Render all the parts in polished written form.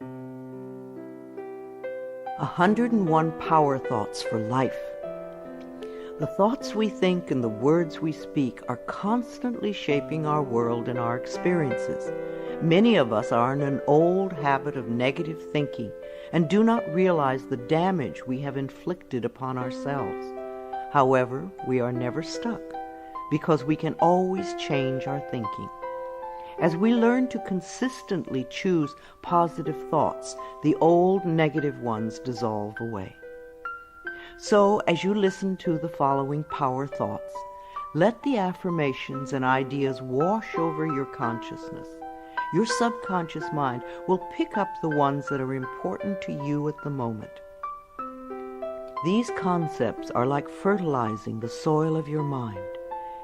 101 Power Thoughts for Life. The thoughts we think and the words we speak are constantly shaping our world and our experiences. Many of us are in an old habit of negative thinking and do not realize the damage we have inflicted upon ourselves. However, we are never stuck because we can always change our thinking. As we learn to consistently choose positive thoughts, the old negative ones dissolve away. So, as you listen to the following power thoughts, let the affirmations and ideas wash over your consciousness. Your subconscious mind will pick up the ones that are important to you at the moment. These concepts are like fertilizing the soil of your mind.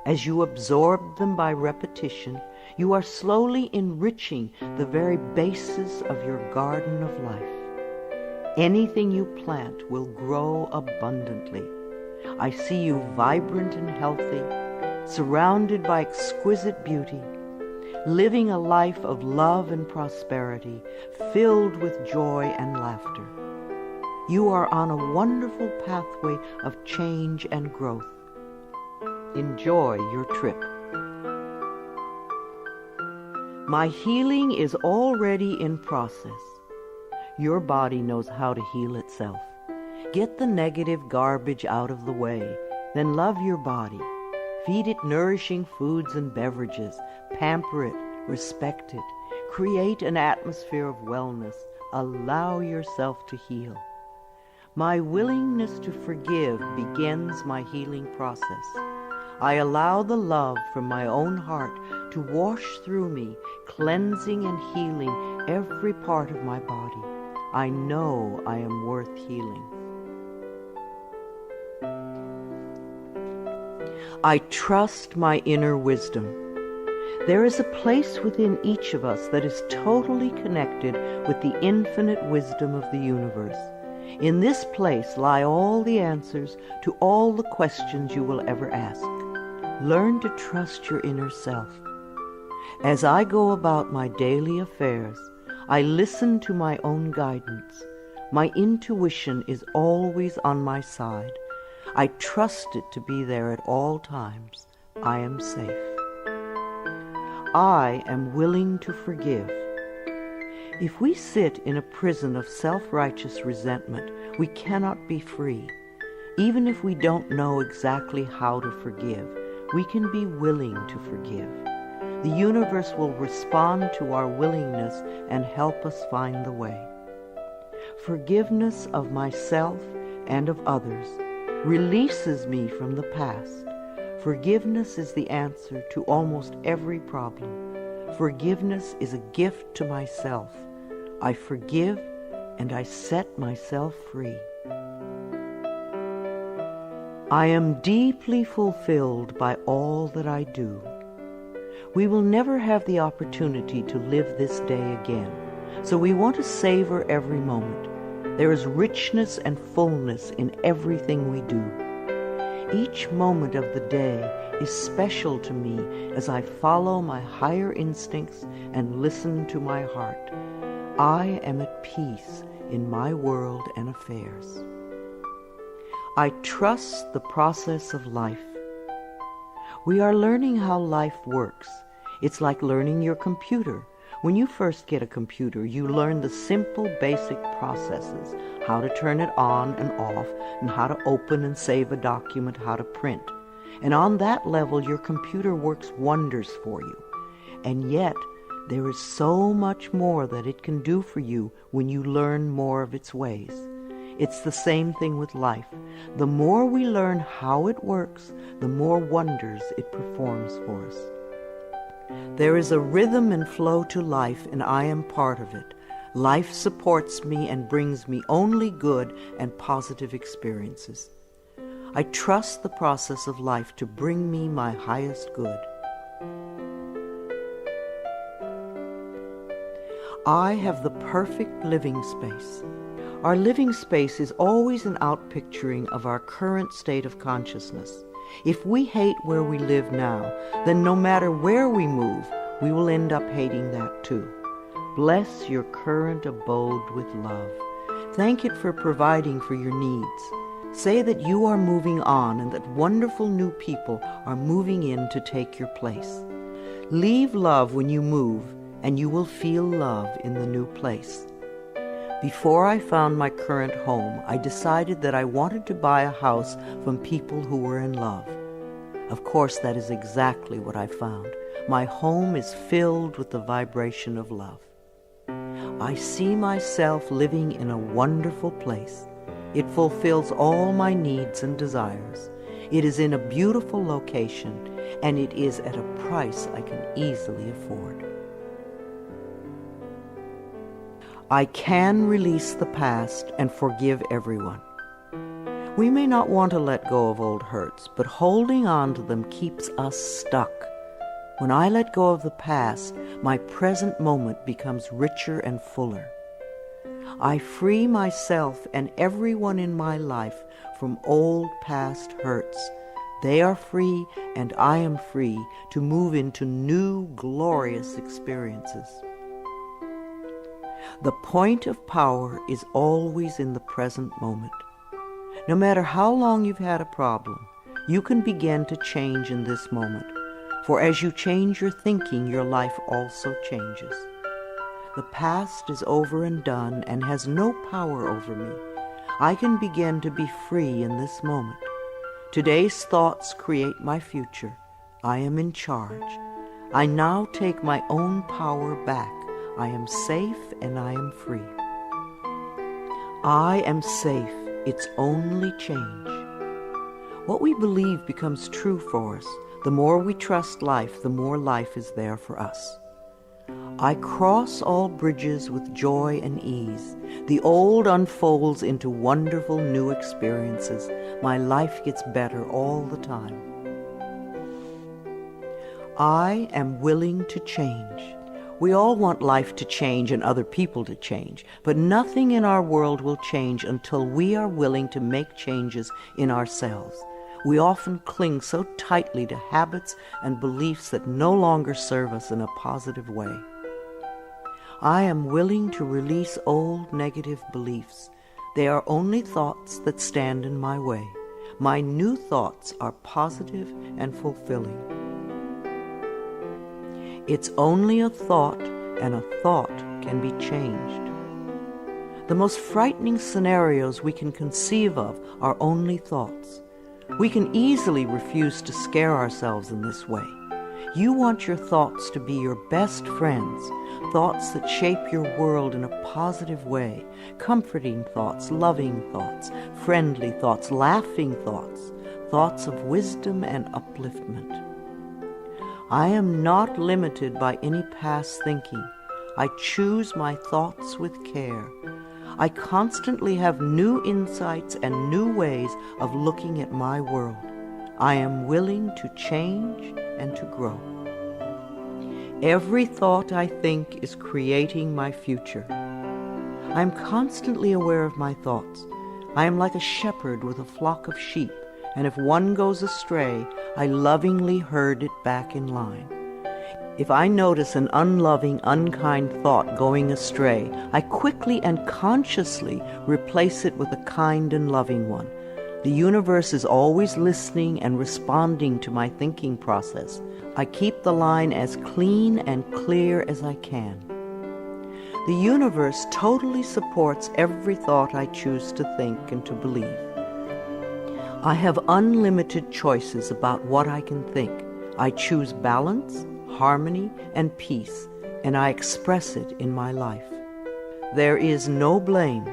As you absorb them by repetition, you are slowly enriching the very basis of your garden of life. Anything you plant will grow abundantly. I see you vibrant and healthy, surrounded by exquisite beauty, living a life of love and prosperity, filled with joy and laughter. You are on a wonderful pathway of change and growth. Enjoy your trip. My healing is already in process. Your body knows how to heal itself. Get the negative garbage out of the way, then love your body. Feed it nourishing foods and beverages. Pamper it, respect it. Create an atmosphere of wellness. Allow yourself to heal. My willingness to forgive begins my healing process. I allow the love from my own heart to wash through me, cleansing and healing every part of my body. I know I am worth healing. I trust my inner wisdom. There is a place within each of us that is totally connected with the infinite wisdom of the universe. In this place lie all the answers to all the questions you will ever ask. Learn to trust your inner self. As I go about my daily affairs, I listen to my own guidance. My intuition is always on my side. I trust it to be there at all times. I am safe. I am willing to forgive. If we sit in a prison of self-righteous resentment, we cannot be free. Even if we don't know exactly how to forgive, we can be willing to forgive. The universe will respond to our willingness and help us find the way. Forgiveness of myself and of others releases me from the past. Forgiveness is the answer to almost every problem. Forgiveness is a gift to myself. I forgive and I set myself free. I am deeply fulfilled by all that I do. We will never have the opportunity to live this day again, so we want to savor every moment. There is richness and fullness in everything we do. Each moment of the day is special to me as I follow my higher instincts and listen to my heart. I am at peace in my world and affairs. I trust the process of life. We are learning how life works. It's like learning your computer. When you first get a computer, you learn the simple, basic processes, how to turn it on and off, and how to open and save a document, how to print. And on that level, your computer works wonders for you. And yet, there is so much more that it can do for you when you learn more of its ways. It's the same thing with life. The more we learn how it works, the more wonders it performs for us. There is a rhythm and flow to life, and I am part of it. Life supports me and brings me only good and positive experiences. I trust the process of life to bring me my highest good. I have the perfect living space. Our living space is always an outpicturing of our current state of consciousness. If we hate where we live now, then no matter where we move, we will end up hating that too. Bless your current abode with love. Thank it for providing for your needs. Say that you are moving on and that wonderful new people are moving in to take your place. Leave love when you move, and you will feel love in the new place. Before I found my current home, I decided that I wanted to buy a house from people who were in love. Of course, that is exactly what I found. My home is filled with the vibration of love. I see myself living in a wonderful place. It fulfills all my needs and desires. It is in a beautiful location, and it is at a price I can easily afford. I can release the past and forgive everyone. We may not want to let go of old hurts, but holding on to them keeps us stuck. When I let go of the past, my present moment becomes richer and fuller. I free myself and everyone in my life from old past hurts. They are free, and I am free to move into new, glorious experiences. The point of power is always in the present moment. No matter how long you've had a problem, you can begin to change in this moment. For as you change your thinking, your life also changes. The past is over and done and has no power over me. I can begin to be free in this moment. Today's thoughts create my future. I am in charge. I now take my own power back. I am safe and I am free. I am safe. It's only change. What we believe becomes true for us. The more we trust life, the more life is there for us. I cross all bridges with joy and ease. The old unfolds into wonderful new experiences. My life gets better all the time. I am willing to change. We all want life to change and other people to change, but nothing in our world will change until we are willing to make changes in ourselves. We often cling so tightly to habits and beliefs that no longer serve us in a positive way. I am willing to release old negative beliefs. They are only thoughts that stand in my way. My new thoughts are positive and fulfilling. It's only a thought, and a thought can be changed. The most frightening scenarios we can conceive of are only thoughts. We can easily refuse to scare ourselves in this way. You want your thoughts to be your best friends, thoughts that shape your world in a positive way, comforting thoughts, loving thoughts, friendly thoughts, laughing thoughts, thoughts of wisdom and upliftment. I am not limited by any past thinking. I choose my thoughts with care. I constantly have new insights and new ways of looking at my world. I am willing to change and to grow. Every thought I think is creating my future. I am constantly aware of my thoughts. I am like a shepherd with a flock of sheep, and if one goes astray, I lovingly herd it back in line. If I notice an unloving, unkind thought going astray, I quickly and consciously replace it with a kind and loving one. The universe is always listening and responding to my thinking process. I keep the line as clean and clear as I can. The universe totally supports every thought I choose to think and to believe. I have unlimited choices about what I can think. I choose balance, harmony, and peace, and I express it in my life. There is no blame.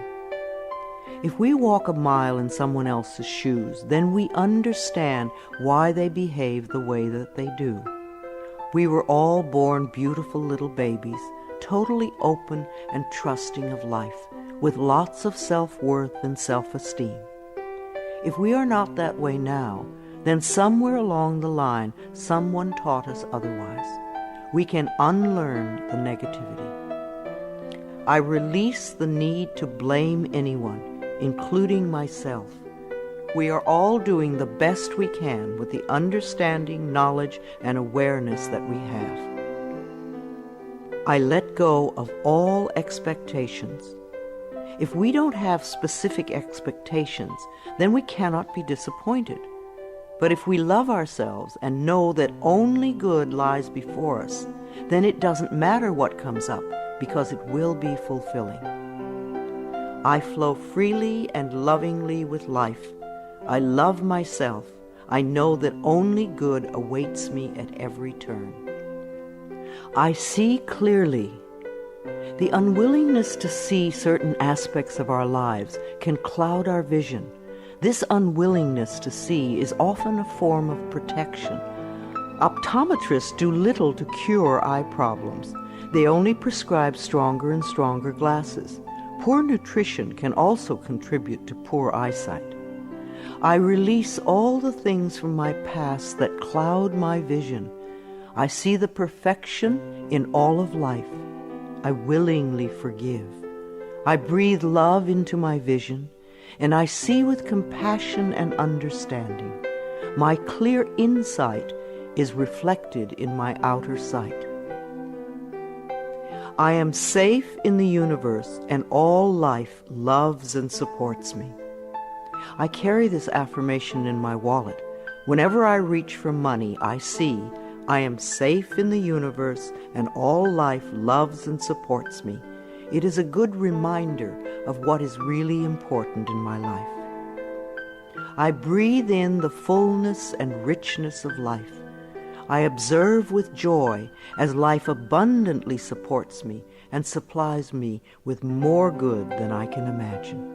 If we walk a mile in someone else's shoes, then we understand why they behave the way that they do. We were all born beautiful little babies, totally open and trusting of life, with lots of self-worth and self-esteem. If we are not that way now, then somewhere along the line, someone taught us otherwise. We can unlearn the negativity. I release the need to blame anyone, including myself. We are all doing the best we can with the understanding, knowledge, and awareness that we have. I let go of all expectations. If we don't have specific expectations, then we cannot be disappointed. But if we love ourselves and know that only good lies before us, then it doesn't matter what comes up, because it will be fulfilling. I flow freely and lovingly with life. I love myself. I know that only good awaits me at every turn. I see clearly. The unwillingness to see certain aspects of our lives can cloud our vision. This unwillingness to see is often a form of protection. Optometrists do little to cure eye problems. They only prescribe stronger and stronger glasses. Poor nutrition can also contribute to poor eyesight. I release all the things from my past that cloud my vision. I see the perfection in all of life. I willingly forgive. I breathe love into my vision, and I see with compassion and understanding. My clear insight is reflected in my outer sight. I am safe in the universe, and all life loves and supports me. I carry this affirmation in my wallet. Whenever I reach for money, I see I am safe in the universe, and all life loves and supports me. It is a good reminder of what is really important in my life. I breathe in the fullness and richness of life. I observe with joy as life abundantly supports me and supplies me with more good than I can imagine.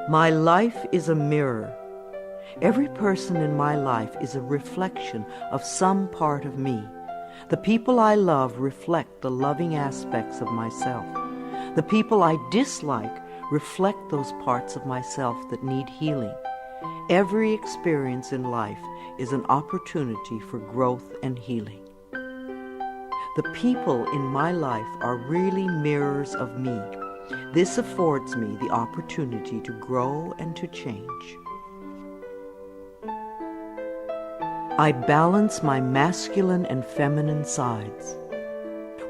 My life is a mirror. Every person in my life is a reflection of some part of me. The people I love reflect the loving aspects of myself. The people I dislike reflect those parts of myself that need healing. Every experience in life is an opportunity for growth and healing. The people in my life are really mirrors of me. This affords me the opportunity to grow and to change. I balance my masculine and feminine sides.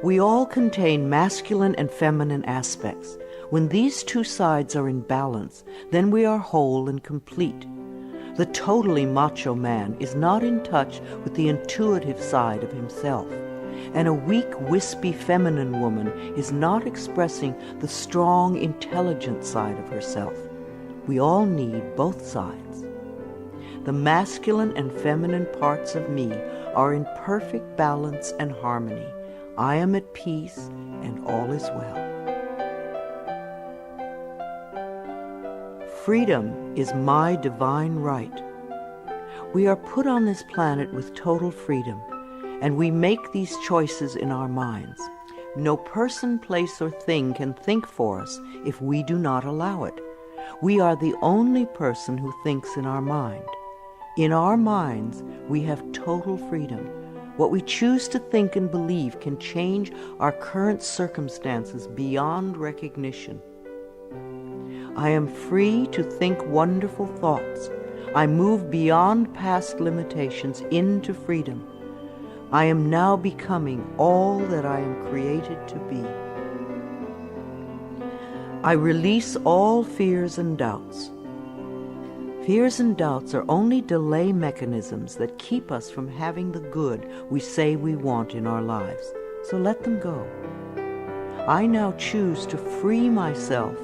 We all contain masculine and feminine aspects. When these two sides are in balance, then we are whole and complete. The totally macho man is not in touch with the intuitive side of himself, and a weak, wispy feminine woman is not expressing the strong, intelligent side of herself. We all need both sides. The masculine and feminine parts of me are in perfect balance and harmony. I am at peace, and all is well. Freedom is my divine right. We are put on this planet with total freedom, and we make these choices in our minds. No person, place, or thing can think for us if we do not allow it. We are the only person who thinks in our mind. In our minds, we have total freedom. What we choose to think and believe can change our current circumstances beyond recognition. I am free to think wonderful thoughts. I move beyond past limitations into freedom. I am now becoming all that I am created to be. I release all fears and doubts. Fears and doubts are only delay mechanisms that keep us from having the good we say we want in our lives. So let them go. I now choose to free myself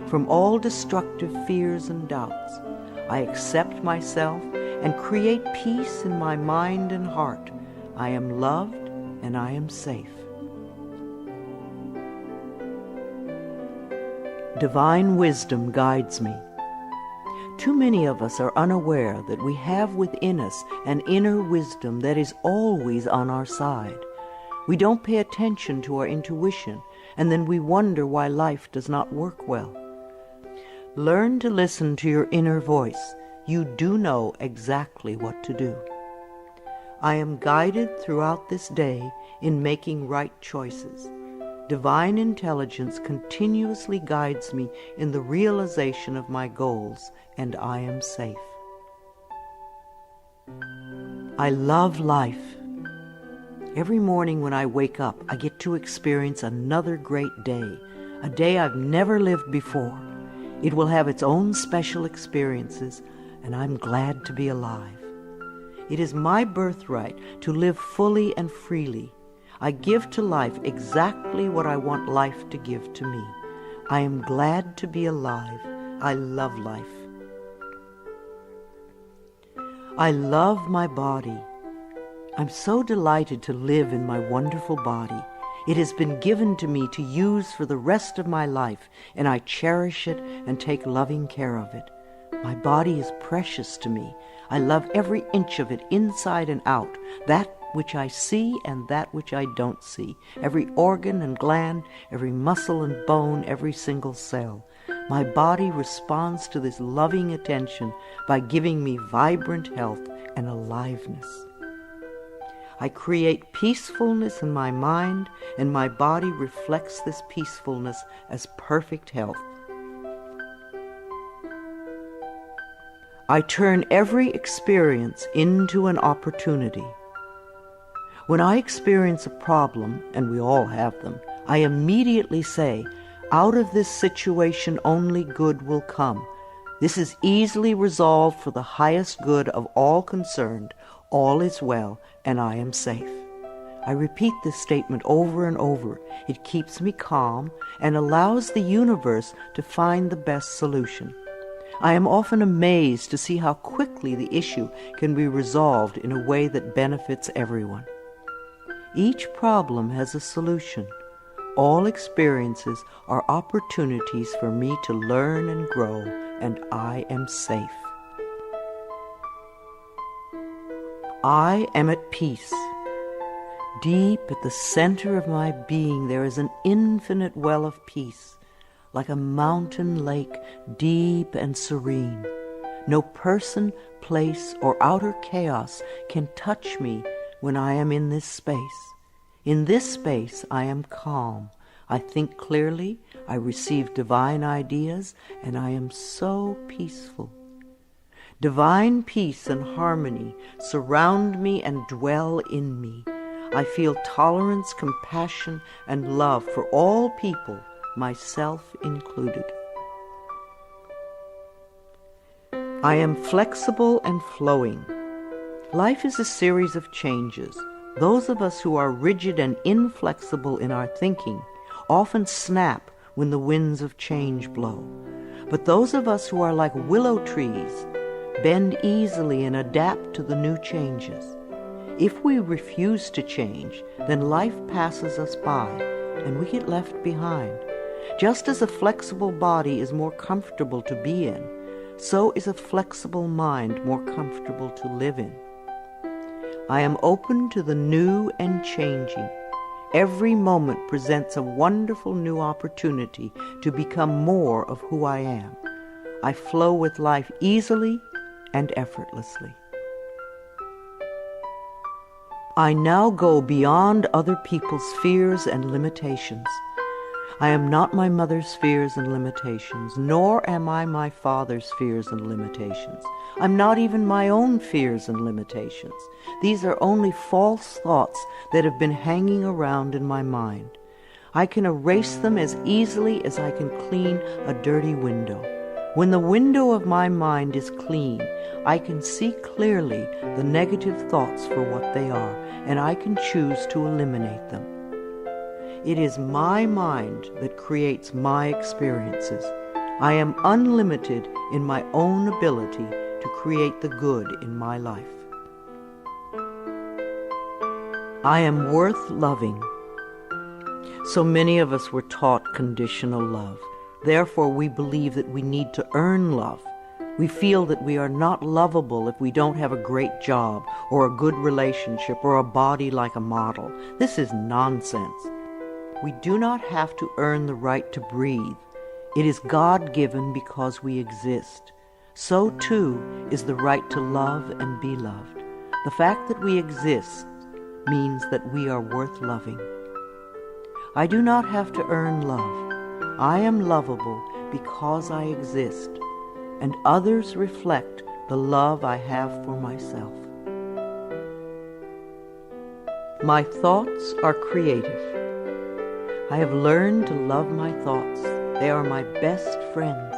from all destructive fears and doubts. I accept myself and create peace in my mind and heart. I am loved and I am safe. Divine wisdom guides me. Too many of us are unaware that we have within us an inner wisdom that is always on our side. We don't pay attention to our intuition, and then we wonder why life does not work well. Learn to listen to your inner voice. You do know exactly what to do. I am guided throughout this day in making right choices. Divine intelligence continuously guides me in the realization of my goals, and I am safe. I love life. Every morning when I wake up, I get to experience another great day, a day I've never lived before. It will have its own special experiences, and I'm glad to be alive. It is my birthright to live fully and freely. I give to life exactly what I want life to give to me. I am glad to be alive. I love life. I love my body. I'm so delighted to live in my wonderful body. It has been given to me to use for the rest of my life, and I cherish it and take loving care of it. My body is precious to me. I love every inch of it, inside and out, that which I see and that which I don't see, every organ and gland, every muscle and bone, every single cell. My body responds to this loving attention by giving me vibrant health and aliveness. I create peacefulness in my mind, and my body reflects this peacefulness as perfect health. I turn every experience into an opportunity. When I experience a problem, and we all have them, I immediately say, out of this situation only good will come. This is easily resolved for the highest good of all concerned. All is well, and I am safe. I repeat this statement over and over. It keeps me calm and allows the universe to find the best solution. I am often amazed to see how quickly the issue can be resolved in a way that benefits everyone. Each problem has a solution. All experiences are opportunities for me to learn and grow, and I am safe. I am at peace. Deep at the center of my being there is an infinite well of peace, like a mountain lake, deep and serene. No person, place, or outer chaos can touch me when I am in this space. In this space I am calm. I think clearly, I receive divine ideas, and I am so peaceful. Divine peace and harmony surround me and dwell in me. I feel tolerance, compassion, and love for all people, myself included. I am flexible and flowing. Life is a series of changes. Those of us who are rigid and inflexible in our thinking often snap when the winds of change blow. But those of us who are like willow trees bend easily and adapt to the new changes. If we refuse to change, then life passes us by and we get left behind. Just as a flexible body is more comfortable to be in, so is a flexible mind more comfortable to live in. I am open to the new and changing. Every moment presents a wonderful new opportunity to become more of who I am. I flow with life easily and effortlessly. I now go beyond other people's fears and limitations. I am not my mother's fears and limitations, nor am I my father's fears and limitations. I'm not even my own fears and limitations. These are only false thoughts that have been hanging around in my mind. I can erase them as easily as I can clean a dirty window. When the window of my mind is clean, I can see clearly the negative thoughts for what they are, and I can choose to eliminate them. It is my mind that creates my experiences. I am unlimited in my own ability to create the good in my life. I am worth loving. So many of us were taught conditional love. Therefore, we believe that we need to earn love. We feel that we are not lovable if we don't have a great job or a good relationship or a body like a model. This is nonsense. We do not have to earn the right to breathe. It is God-given because we exist. So, too, is the right to love and be loved. The fact that we exist means that we are worth loving. I do not have to earn love. I am lovable because I exist, and others reflect the love I have for myself. My thoughts are creative. I have learned to love my thoughts. They are my best friends.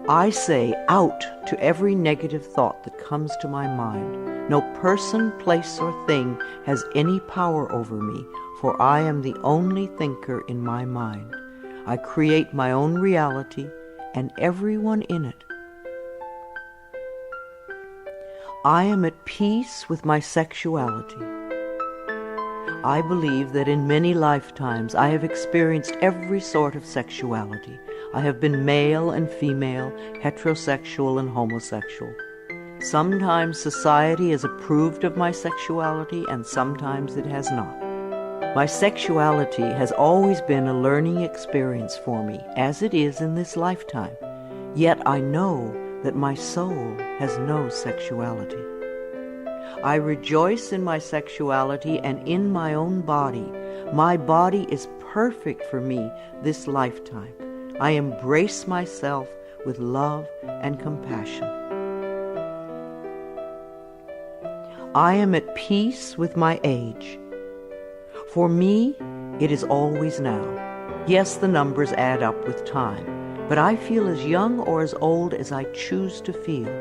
I say out to every negative thought that comes to my mind. No person, place, or thing has any power over me, for I am the only thinker in my mind. I create my own reality and everyone in it. I am at peace with my sexuality. I believe that in many lifetimes I have experienced every sort of sexuality. I have been male and female, heterosexual and homosexual. Sometimes society has approved of my sexuality and sometimes it has not. My sexuality has always been a learning experience for me, as it is in this lifetime. Yet I know that my soul has no sexuality. I rejoice in my sexuality and in my own body. My body is perfect for me this lifetime. I embrace myself with love and compassion. I am at peace with my age. For me, it is always now. Yes, the numbers add up with time, but I feel as young or as old as I choose to feel.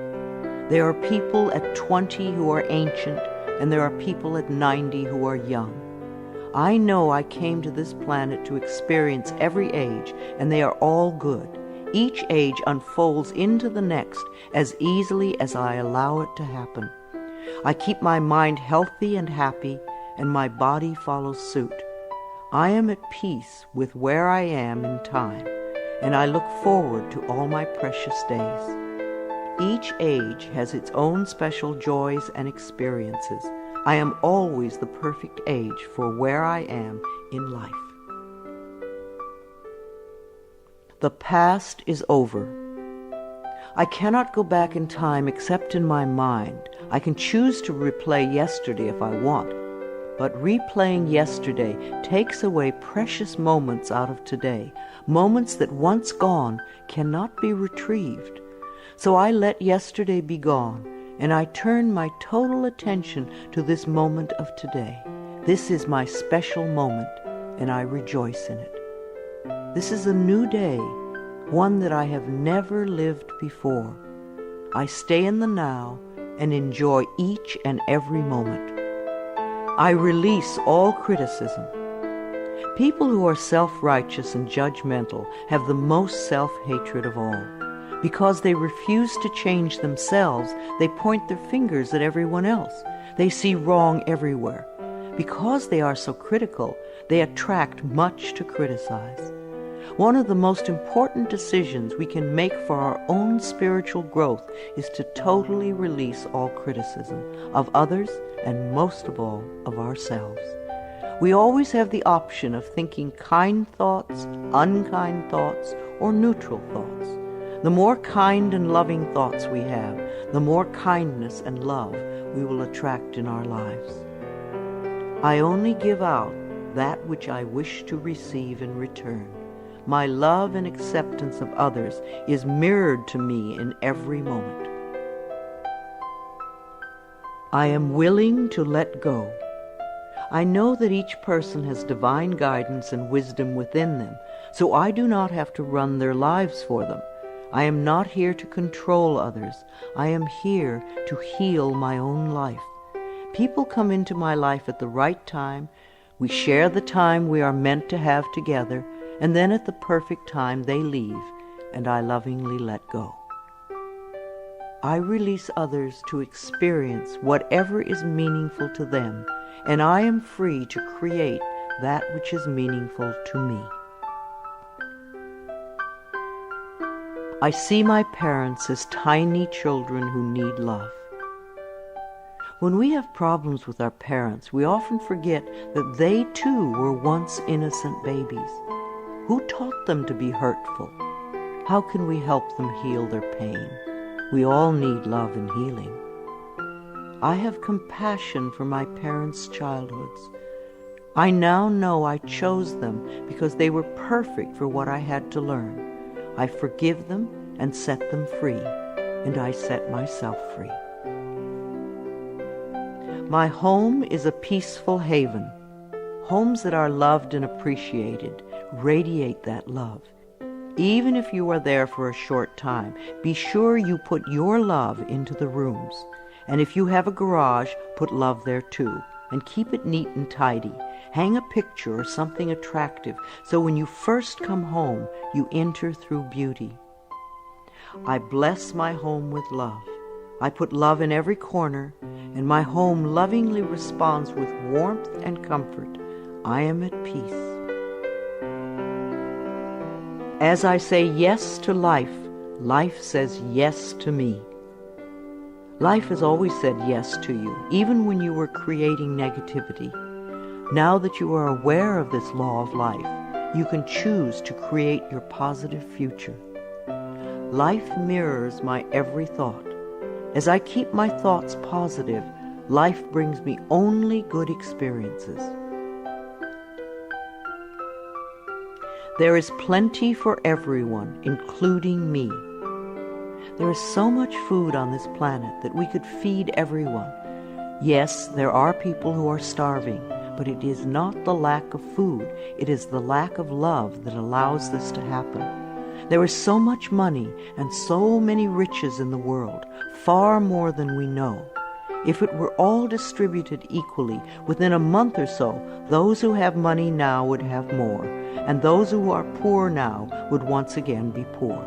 There are people at 20 who are ancient, and there are people at 90 who are young. I know I came to this planet to experience every age, and they are all good. Each age unfolds into the next as easily as I allow it to happen. I keep my mind healthy and happy, and my body follows suit. I am at peace with where I am in time, and I look forward to all my precious days. Each age has its own special joys and experiences. I am always the perfect age for where I am in life. The past is over. I cannot go back in time except in my mind. I can choose to replay yesterday if I want, but replaying yesterday takes away precious moments out of today, moments that once gone cannot be retrieved. So I let yesterday be gone, and I turn my total attention to this moment of today. This is my special moment, and I rejoice in it. This is a new day, one that I have never lived before. I stay in the now and enjoy each and every moment. I release all criticism. People who are self-righteous and judgmental have the most self-hatred of all. Because they refuse to change themselves, they point their fingers at everyone else. They see wrong everywhere. Because they are so critical, they attract much to criticize. One of the most important decisions we can make for our own spiritual growth is to totally release all criticism of others and most of all of ourselves. We always have the option of thinking kind thoughts, unkind thoughts, or neutral thoughts. The more kind and loving thoughts we have, the more kindness and love we will attract in our lives. I only give out that which I wish to receive in return. My love and acceptance of others is mirrored to me in every moment. I am willing to let go. I know that each person has divine guidance and wisdom within them, so I do not have to run their lives for them. I am not here to control others. I am here to heal my own life. People come into my life at the right time. We share the time we are meant to have together, and then at the perfect time they leave, and I lovingly let go. I release others to experience whatever is meaningful to them, and I am free to create that which is meaningful to me. I see my parents as tiny children who need love. When we have problems with our parents, we often forget that they too were once innocent babies. Who taught them to be hurtful? How can we help them heal their pain? We all need love and healing. I have compassion for my parents' childhoods. I now know I chose them because they were perfect for what I had to learn. I forgive them and set them free, and I set myself free. My home is a peaceful haven. Homes that are loved and appreciated radiate that love. Even if you are there for a short time, be sure you put your love into the rooms. And if you have a garage, put love there too. And keep it neat and tidy. Hang a picture or something attractive so when you first come home, you enter through beauty. I bless my home with love. I put love in every corner, and my home lovingly responds with warmth and comfort. I am at peace. As I say yes to life, life says yes to me. Life has always said yes to you, even when you were creating negativity. Now that you are aware of this law of life, you can choose to create your positive future. Life mirrors my every thought. As I keep my thoughts positive, life brings me only good experiences. There is plenty for everyone, including me. There is so much food on this planet that we could feed everyone. Yes, there are people who are starving, but it is not the lack of food, it is the lack of love that allows this to happen. There is so much money and so many riches in the world, far more than we know. If it were all distributed equally, within a month or so, those who have money now would have more, and those who are poor now would once again be poor.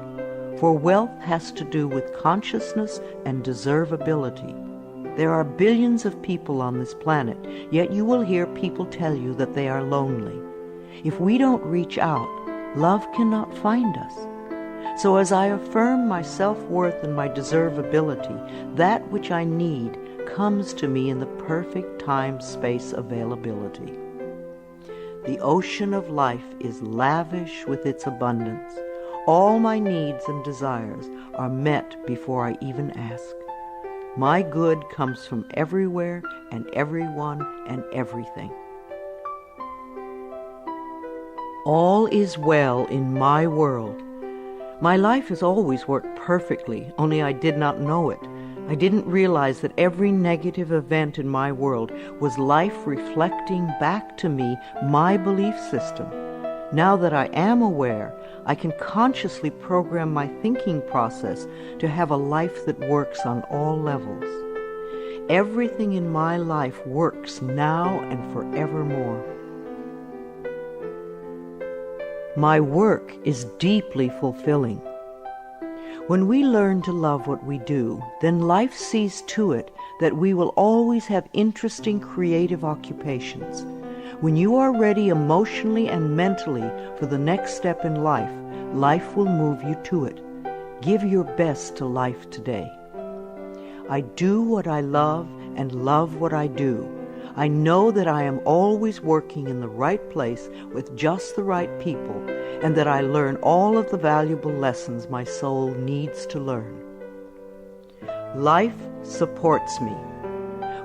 For wealth has to do with consciousness and deservability. There are billions of people on this planet, yet you will hear people tell you that they are lonely. If we don't reach out, love cannot find us. So as I affirm my self-worth and my deservability, that which I need comes to me in the perfect time-space availability. The ocean of life is lavish with its abundance. All my needs and desires are met before I even ask. My good comes from everywhere and everyone and everything. All is well in my world. My life has always worked perfectly, only I did not know it. I didn't realize that every negative event in my world was life reflecting back to me my belief system. Now that I am aware, I can consciously program my thinking process to have a life that works on all levels. Everything in my life works now and forevermore. My work is deeply fulfilling. When we learn to love what we do, then life sees to it that we will always have interesting creative occupations. When you are ready emotionally and mentally for the next step in life, life will move you to it. Give your best to life today. I do what I love and love what I do. I know that I am always working in the right place with just the right people, and that I learn all of the valuable lessons my soul needs to learn. Life supports me.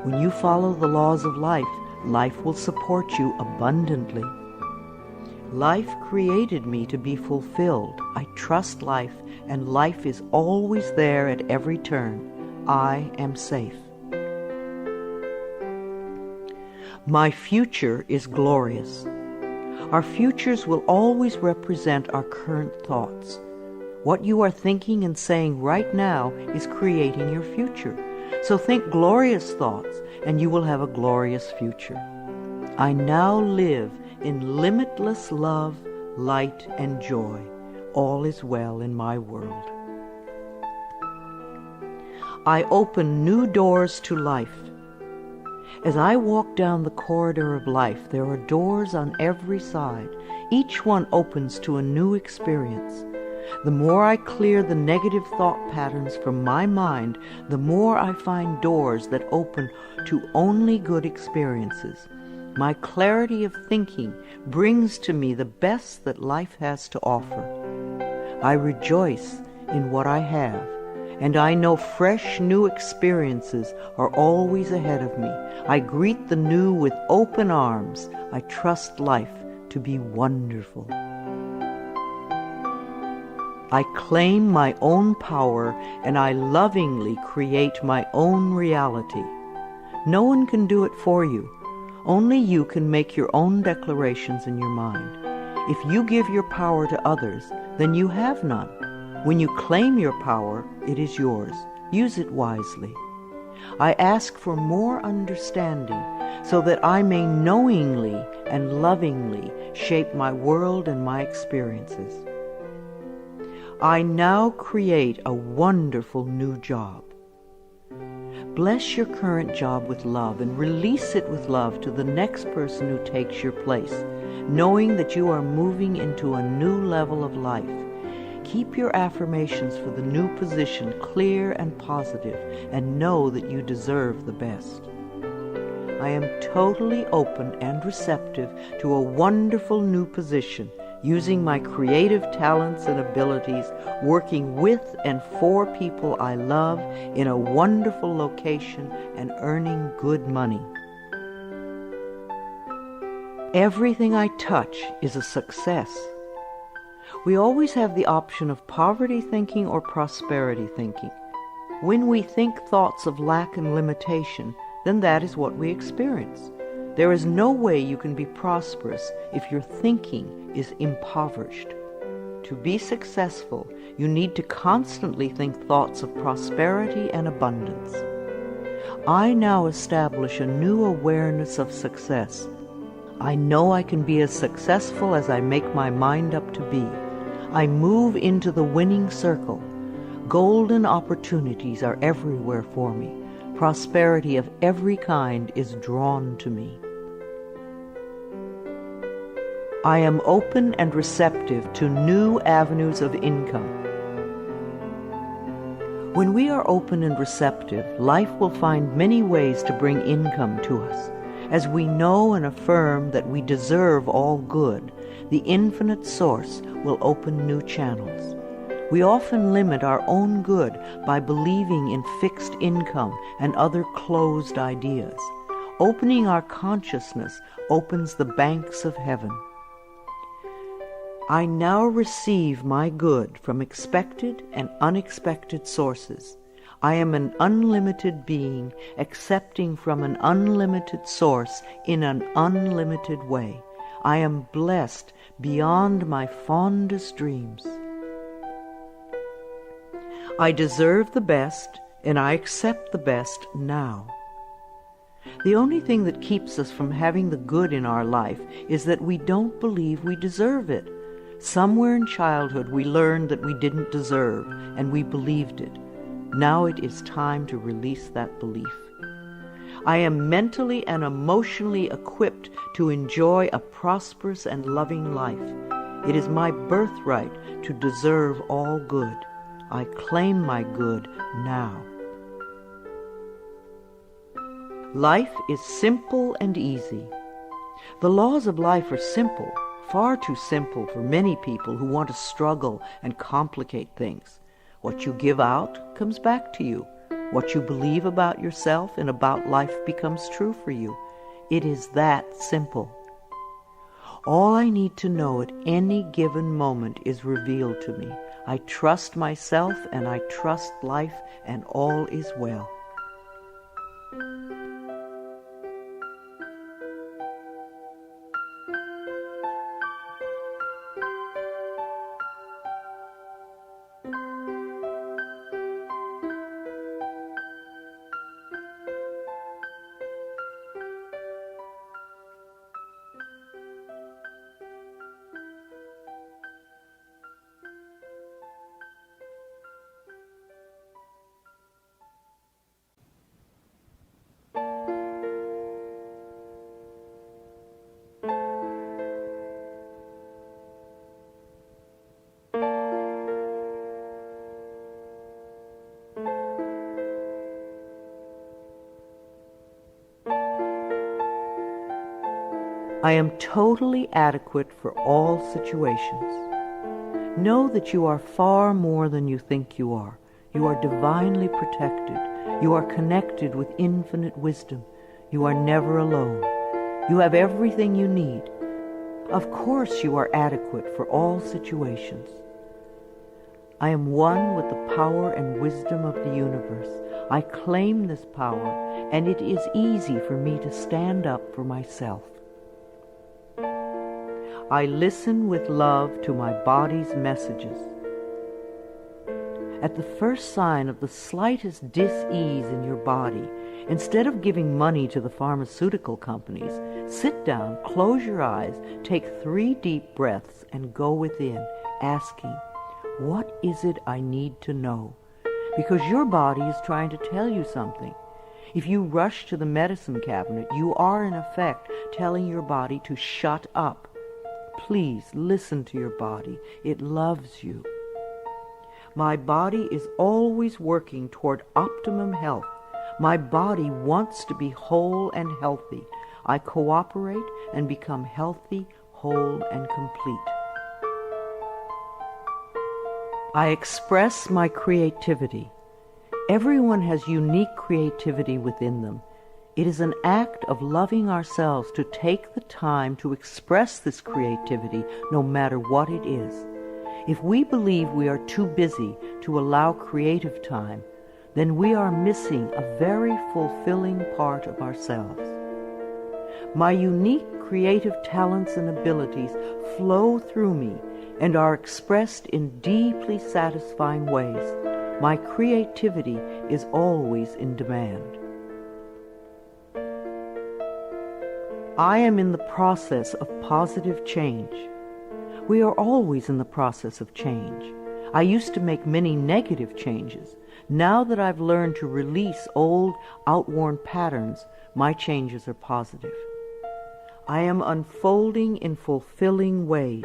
When you follow the laws of life, life will support you abundantly. Life created me to be fulfilled. I trust life, and life is always there at every turn. I am safe. My future is glorious. Our futures will always represent our current thoughts. What you are thinking and saying right now is creating your future. So think glorious thoughts, and you will have a glorious future. I now live in limitless love, light, and joy. All is well in my world. I open new doors to life. As I walk down the corridor of life, there are doors on every side. Each one opens to a new experience. The more I clear the negative thought patterns from my mind, the more I find doors that open to only good experiences. My clarity of thinking brings to me the best that life has to offer. I rejoice in what I have, and I know fresh new experiences are always ahead of me. I greet the new with open arms. I trust life to be wonderful. I claim my own power, and I lovingly create my own reality. No one can do it for you. Only you can make your own declarations in your mind. If you give your power to others, then you have none. When you claim your power, it is yours. Use it wisely. I ask for more understanding so that I may knowingly and lovingly shape my world and my experiences. I now create a wonderful new job. Bless your current job with love and release it with love to the next person who takes your place, knowing that you are moving into a new level of life. Keep your affirmations for the new position clear and positive, and know that you deserve the best. I am totally open and receptive to a wonderful new position, using my creative talents and abilities, working with and for people I love in a wonderful location and earning good money. Everything I touch is a success. We always have the option of poverty thinking or prosperity thinking. When we think thoughts of lack and limitation, then that is what we experience. There is no way you can be prosperous if your thinking is impoverished. To be successful, you need to constantly think thoughts of prosperity and abundance. I now establish a new awareness of success. I know I can be as successful as I make my mind up to be. I move into the winning circle. Golden opportunities are everywhere for me. Prosperity of every kind is drawn to me. I am open and receptive to new avenues of income. When we are open and receptive, life will find many ways to bring income to us. As we know and affirm that we deserve all good, the infinite source will open new channels. We often limit our own good by believing in fixed income and other closed ideas. Opening our consciousness opens the banks of heaven. I now receive my good from expected and unexpected sources. I am an unlimited being, accepting from an unlimited source in an unlimited way. I am blessed beyond my fondest dreams. I deserve the best, and I accept the best now. The only thing that keeps us from having the good in our life is that we don't believe we deserve it. Somewhere in childhood we learned that we didn't deserve, and we believed it. Now it is time to release that belief. I am mentally and emotionally equipped to enjoy a prosperous and loving life. It is my birthright to deserve all good. I claim my good now. Life is simple and easy. The laws of life are simple, far too simple for many people who want to struggle and complicate things. What you give out comes back to you. What you believe about yourself and about life becomes true for you. It is that simple. All I need to know at any given moment is revealed to me. I trust myself and I trust life, and all is well. I am totally adequate for all situations. Know that you are far more than you think you are. You are divinely protected. You are connected with infinite wisdom. You are never alone. You have everything you need. Of course you are adequate for all situations. I am one with the power and wisdom of the universe. I claim this power, and it is easy for me to stand up for myself. I listen with love to my body's messages. At the first sign of the slightest dis-ease in your body, instead of giving money to the pharmaceutical companies, sit down, close your eyes, take 3 deep breaths, and go within, asking, what is it I need to know? Because your body is trying to tell you something. If you rush to the medicine cabinet, you are in effect telling your body to shut up. Please listen to your body. It loves you. My body is always working toward optimum health. My body wants to be whole and healthy. I cooperate and become healthy, whole, and complete. I express my creativity. Everyone has unique creativity within them. It is an act of loving ourselves to take the time to express this creativity, no matter what it is. If we believe we are too busy to allow creative time, then we are missing a very fulfilling part of ourselves. My unique creative talents and abilities flow through me and are expressed in deeply satisfying ways. My creativity is always in demand. I am in the process of positive change. We are always in the process of change. I used to make many negative changes. Now that I've learned to release old, outworn patterns, my changes are positive. I am unfolding in fulfilling ways.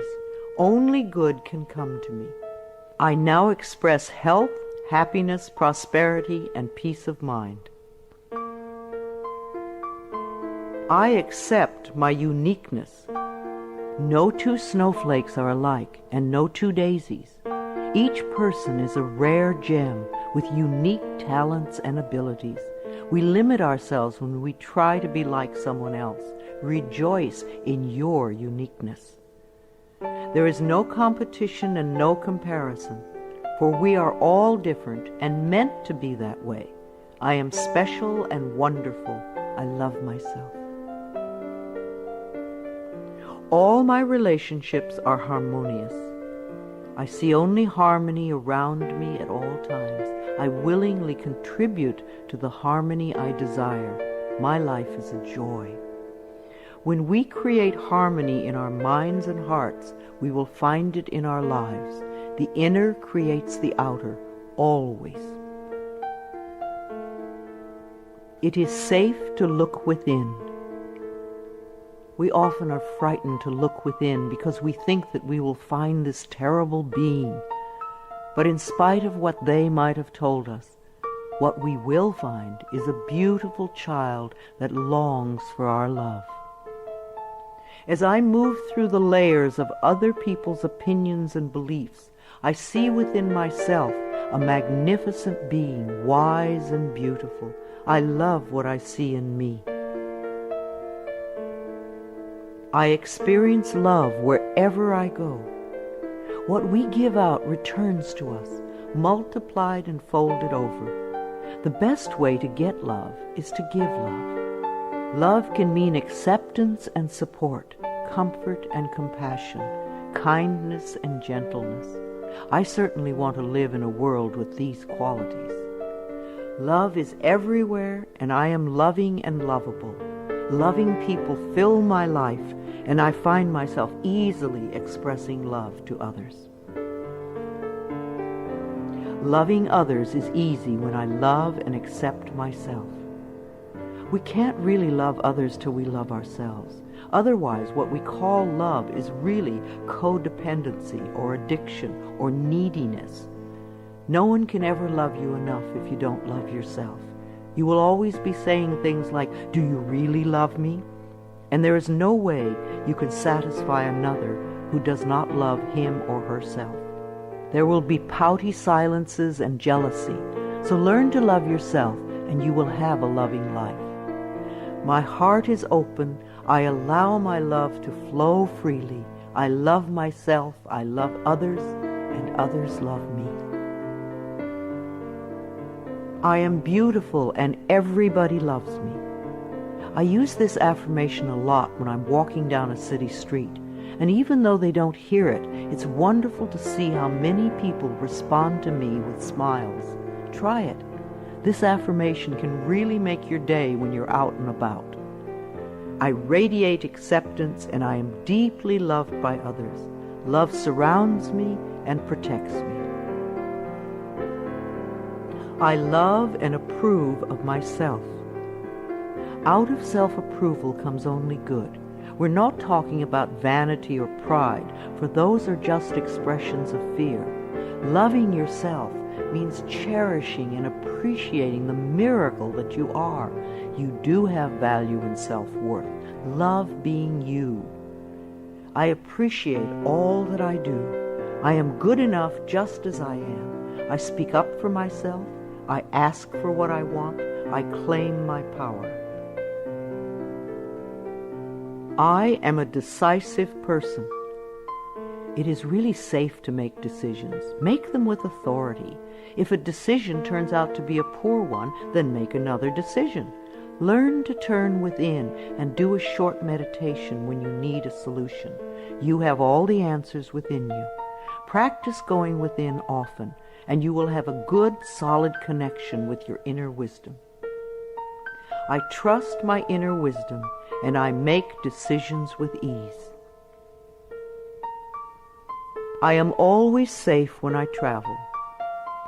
Only good can come to me. I now express health, happiness, prosperity, and peace of mind. I accept my uniqueness. No 2 snowflakes are alike, and no 2 daisies. Each person is a rare gem with unique talents and abilities. We limit ourselves when we try to be like someone else. Rejoice in your uniqueness. There is no competition and no comparison, for we are all different and meant to be that way. I am special and wonderful. I love myself. All my relationships are harmonious. I see only harmony around me at all times. I willingly contribute to the harmony I desire. My life is a joy. When we create harmony in our minds and hearts, we will find it in our lives. The inner creates the outer, always. It is safe to look within. We often are frightened to look within because we think that we will find this terrible being. But in spite of what they might have told us, what we will find is a beautiful child that longs for our love. As I move through the layers of other people's opinions and beliefs, I see within myself a magnificent being, wise and beautiful. I love what I see in me. I experience love wherever I go. What we give out returns to us, multiplied and folded over. The best way to get love is to give love. Love can mean acceptance and support, comfort and compassion, kindness and gentleness. I certainly want to live in a world with these qualities. Love is everywhere, and I am loving and lovable. Loving people fill my life, and I find myself easily expressing love to others. Loving others is easy when I love and accept myself. We can't really love others till we love ourselves. Otherwise, what we call love is really codependency or addiction or neediness. No one can ever love you enough if you don't love yourself. You will always be saying things like, "Do you really love me?" And there is no way you can satisfy another who does not love him or herself. There will be pouty silences and jealousy. So learn to love yourself, and you will have a loving life. My heart is open. I allow my love to flow freely. I love myself, I love others, and others love me. I am beautiful and everybody loves me. I use this affirmation a lot when I'm walking down a city street, and even though they don't hear it, it's wonderful to see how many people respond to me with smiles. Try it. This affirmation can really make your day when you're out and about. I radiate acceptance and I am deeply loved by others. Love surrounds me and protects me. I love and approve of myself. Out of self-approval comes only good. We're not talking about vanity or pride, for those are just expressions of fear. Loving yourself means cherishing and appreciating the miracle that you are. You do have value and self-worth. Love being you. I appreciate all that I do. I am good enough just as I am. I speak up for myself. I ask for what I want. I claim my power. I am a decisive person. It is really safe to make decisions. Make them with authority. If a decision turns out to be a poor one, then make another decision. Learn to turn within and do a short meditation when you need a solution. You have all the answers within you. Practice going within often, and you will have a good, solid connection with your inner wisdom. I trust my inner wisdom, and I make decisions with ease. I am always safe when I travel.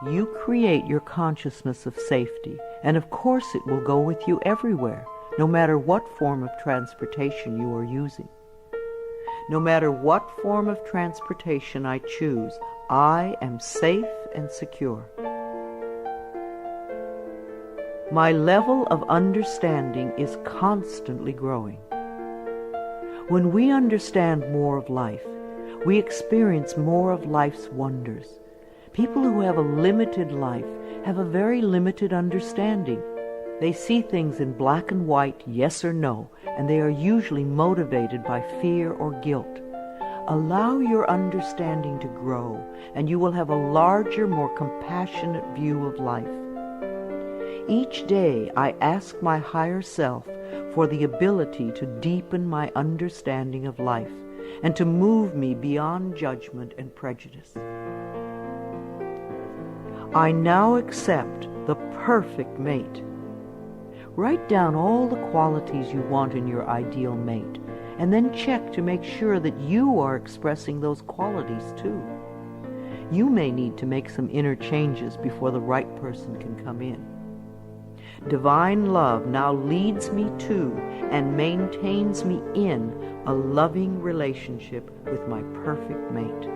You create your consciousness of safety, and of course it will go with you everywhere, no matter what form of transportation you are using. No matter what form of transportation I choose, I am safe and secure. My level of understanding is constantly growing. When we understand more of life, we experience more of life's wonders. People who have a limited life have a very limited understanding. They see things in black and white, yes or no, and they are usually motivated by fear or guilt. Allow your understanding to grow, and you will have a larger, more compassionate view of life. Each day I ask my higher self for the ability to deepen my understanding of life and to move me beyond judgment and prejudice. I now accept the perfect mate. Write down all the qualities you want in your ideal mate, and then check to make sure that you are expressing those qualities too. You may need to make some inner changes before the right person can come in. Divine love now leads me to and maintains me in a loving relationship with my perfect mate.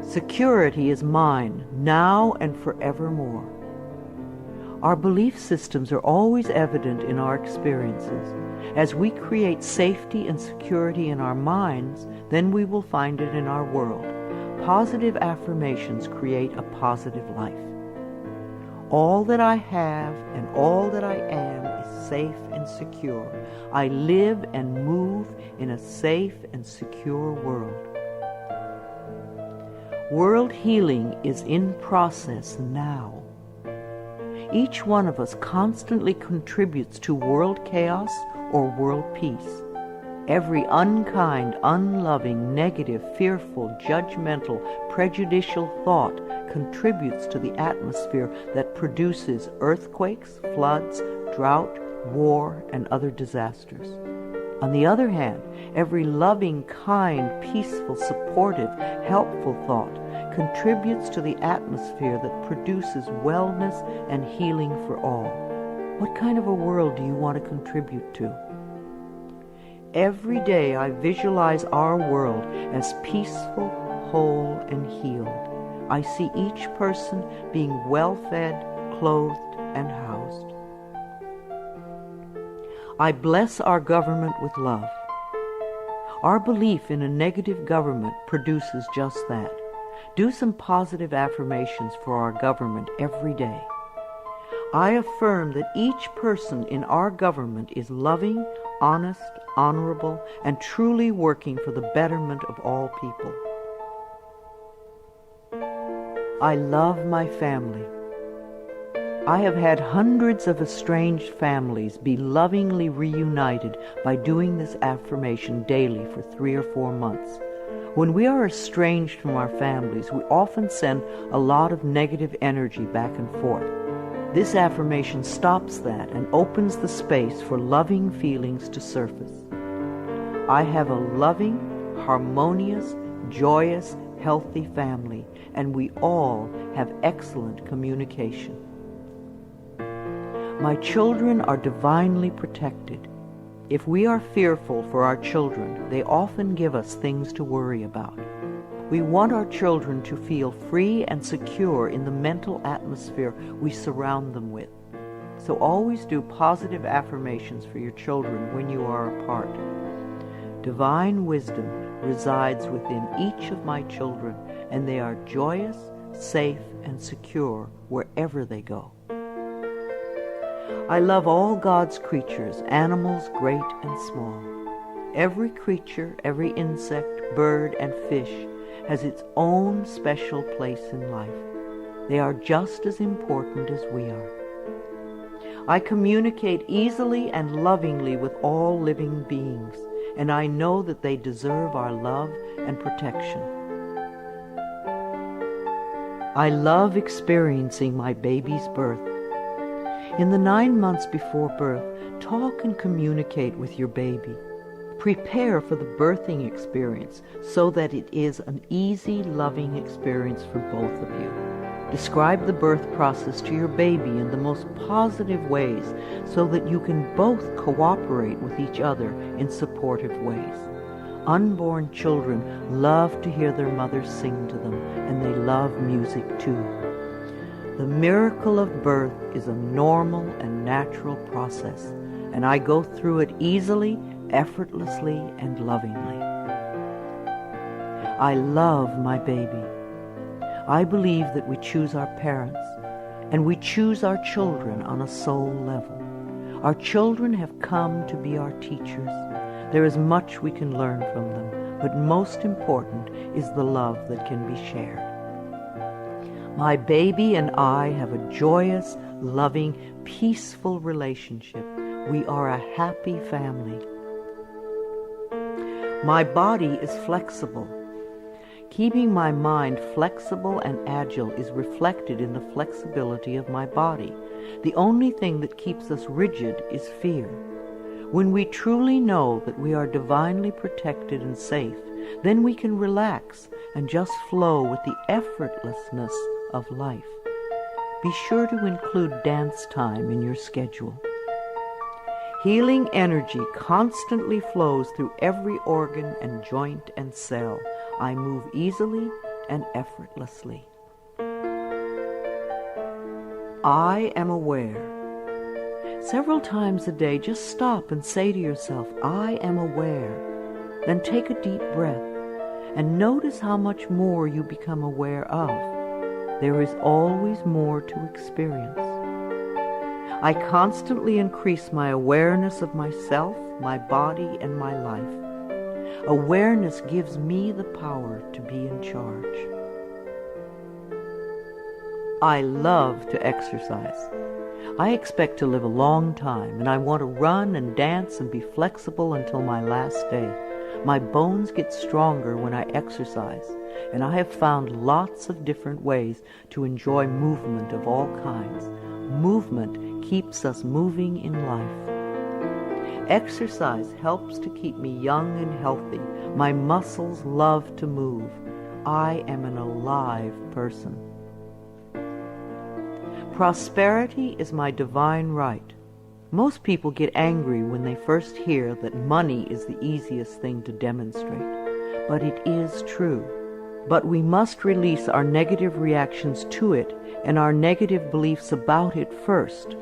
Security is mine, now and forevermore. Our belief systems are always evident in our experiences. As we create safety and security in our minds, then we will find it in our world. Positive affirmations create a positive life. All that I have and all that I am is safe and secure. I live and move in a safe and secure world. World healing is in process now. Each one of us constantly contributes to world chaos or world peace. Every unkind, unloving, negative, fearful, judgmental, prejudicial thought contributes to the atmosphere that produces earthquakes, floods, drought, war, and other disasters. On the other hand, every loving, kind, peaceful, supportive, helpful thought contributes to the atmosphere that produces wellness and healing for all. What kind of a world do you want to contribute to? Every day I visualize our world as peaceful, whole, and healed. I see each person being well-fed, clothed, and housed. I bless our government with love. Our belief in a negative government produces just that. Do some positive affirmations for our government every day. I affirm that each person in our government is loving, honest, honorable, and truly working for the betterment of all people. I love my family. I have had hundreds of estranged families be lovingly reunited by doing this affirmation daily for 3 or 4 months. When we are estranged from our families, we often send a lot of negative energy back and forth. This affirmation stops that and opens the space for loving feelings to surface. I have a loving, harmonious, joyous, healthy family, and we all have excellent communication. My children are divinely protected. If we are fearful for our children, they often give us things to worry about. We want our children to feel free and secure in the mental atmosphere we surround them with. So always do positive affirmations for your children when you are apart. Divine wisdom resides within each of my children, and they are joyous, safe, and secure wherever they go. I love all God's creatures, animals great and small. Every creature, every insect, bird, and fish has its own special place in life. They are just as important as we are. I communicate easily and lovingly with all living beings, and I know that they deserve our love and protection. I love experiencing my baby's birth. In the 9 months before birth, talk and communicate with your baby. Prepare for the birthing experience so that it is an easy, loving experience for both of you. Describe the birth process to your baby in the most positive ways so that you can both cooperate with each other in supportive ways. Unborn children love to hear their mothers sing to them, and they love music too. The miracle of birth is a normal and natural process, and I go through it easily, effortlessly, and lovingly. I love my baby. I believe that we choose our parents, and we choose our children on a soul level. Our children have come to be our teachers. There is much we can learn from them, but most important is the love that can be shared. My baby and I have a joyous, loving, peaceful relationship. We are a happy family. My body is flexible. Keeping my mind flexible and agile is reflected in the flexibility of my body. The only thing that keeps us rigid is fear. When we truly know that we are divinely protected and safe, then we can relax and just flow with the effortlessness of life. Be sure to include dance time in your schedule. Healing energy constantly flows through every organ and joint and cell. I move easily and effortlessly. I am aware. Several times a day, just stop and say to yourself, I am aware. Then take a deep breath and notice how much more you become aware of. There is always more to experience. I constantly increase my awareness of myself, my body, and my life. Awareness gives me the power to be in charge. I love to exercise. I expect to live a long time, and I want to run and dance and be flexible until my last day. My bones get stronger when I exercise, and I have found lots of different ways to enjoy movement of all kinds. Movement keeps us moving in life. Exercise helps to keep me young and healthy. My muscles love to move. I am an alive person. Prosperity is my divine right. Most people get angry when they first hear that money is the easiest thing to demonstrate. But it is true. But we must release our negative reactions to it and our negative beliefs about it first.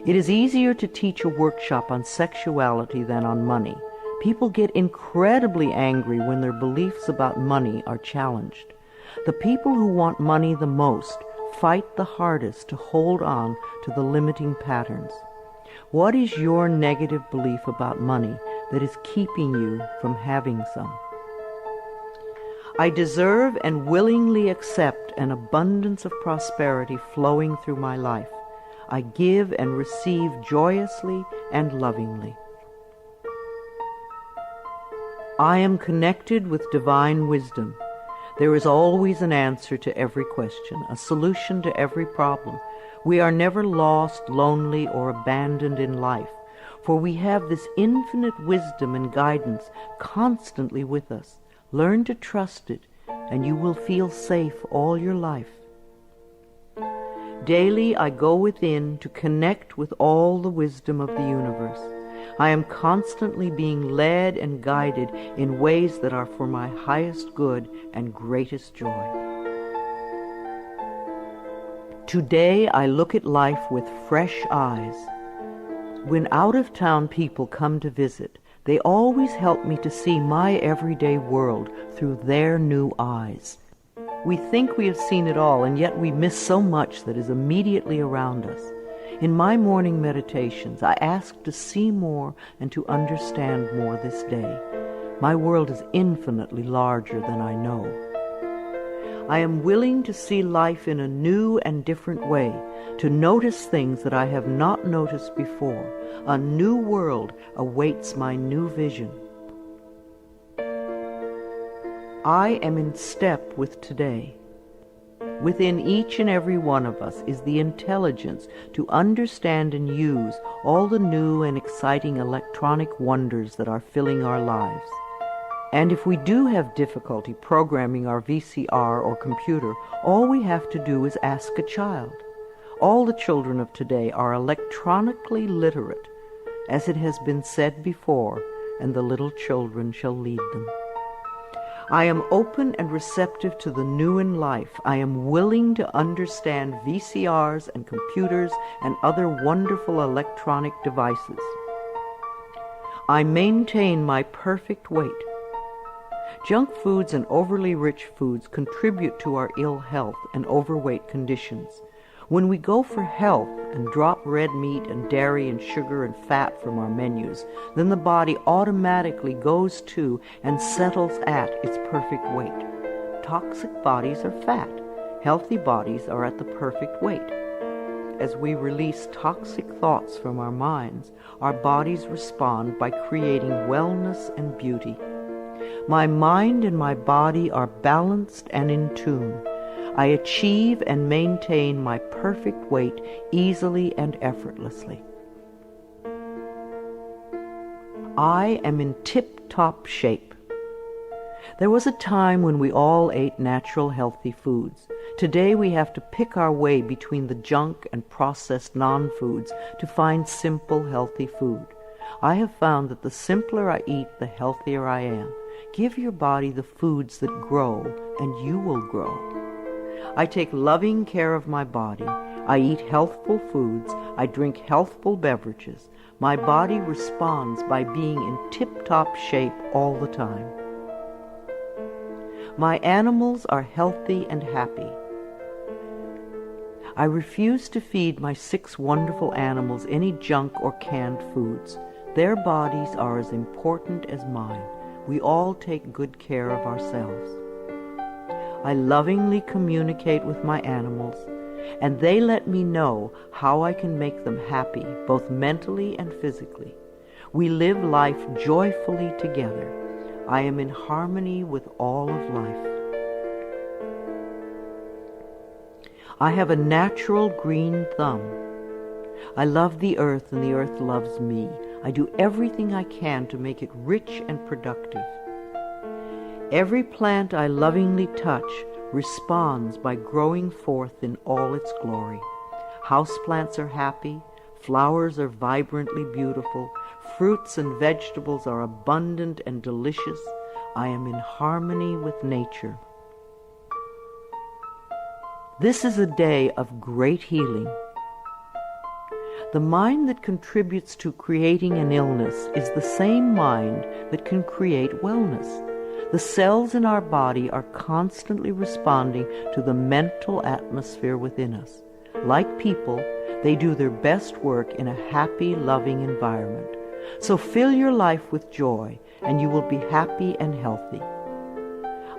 It is easier to teach a workshop on sexuality than on money. People get incredibly angry when their beliefs about money are challenged. The people who want money the most fight the hardest to hold on to the limiting patterns. What is your negative belief about money that is keeping you from having some? I deserve and willingly accept an abundance of prosperity flowing through my life. I give and receive joyously and lovingly. I am connected with divine wisdom. There is always an answer to every question, a solution to every problem. We are never lost, lonely, or abandoned in life, for we have this infinite wisdom and guidance constantly with us. Learn to trust it, and you will feel safe all your life. Daily I go within to connect with all the wisdom of the universe. I am constantly being led and guided in ways that are for my highest good and greatest joy. Today I look at life with fresh eyes. When out-of-town people come to visit, they always help me to see my everyday world through their new eyes. We think we have seen it all, and yet we miss so much that is immediately around us. In my morning meditations, I ask to see more and to understand more this day. My world is infinitely larger than I know. I am willing to see life in a new and different way, to notice things that I have not noticed before. A new world awaits my new vision. I am in step with today. Within each and every one of us is the intelligence to understand and use all the new and exciting electronic wonders that are filling our lives. And if we do have difficulty programming our VCR or computer, all we have to do is ask a child. All the children of today are electronically literate, as it has been said before, and the little children shall lead them. I am open and receptive to the new in life. I am willing to understand VCRs and computers and other wonderful electronic devices. I maintain my perfect weight. Junk foods and overly rich foods contribute to our ill health and overweight conditions. When we go for health and drop red meat and dairy and sugar and fat from our menus, then the body automatically goes to and settles at its perfect weight. Toxic bodies are fat. Healthy bodies are at the perfect weight. As we release toxic thoughts from our minds, our bodies respond by creating wellness and beauty. My mind and my body are balanced and in tune. I achieve and maintain my perfect weight easily and effortlessly. I am in tip-top shape. There was a time when we all ate natural, healthy foods. Today we have to pick our way between the junk and processed non-foods to find simple, healthy food. I have found that the simpler I eat, the healthier I am. Give your body the foods that grow, and you will grow. I take loving care of my body. I eat healthful foods. I drink healthful beverages. My body responds by being in tip-top shape all the time. My animals are healthy and happy. I refuse to feed my 6 wonderful animals any junk or canned foods. Their bodies are as important as mine. We all take good care of ourselves. I lovingly communicate with my animals, and they let me know how I can make them happy, both mentally and physically. We live life joyfully together. I am in harmony with all of life. I have a natural green thumb. I love the earth, and the earth loves me. I do everything I can to make it rich and productive. Every plant I lovingly touch responds by growing forth in all its glory. Houseplants are happy, flowers are vibrantly beautiful, fruits and vegetables are abundant and delicious. I am in harmony with nature. This is a day of great healing. The mind that contributes to creating an illness is the same mind that can create wellness. The cells in our body are constantly responding to the mental atmosphere within us. Like people, they do their best work in a happy, loving environment. So fill your life with joy, and you will be happy and healthy.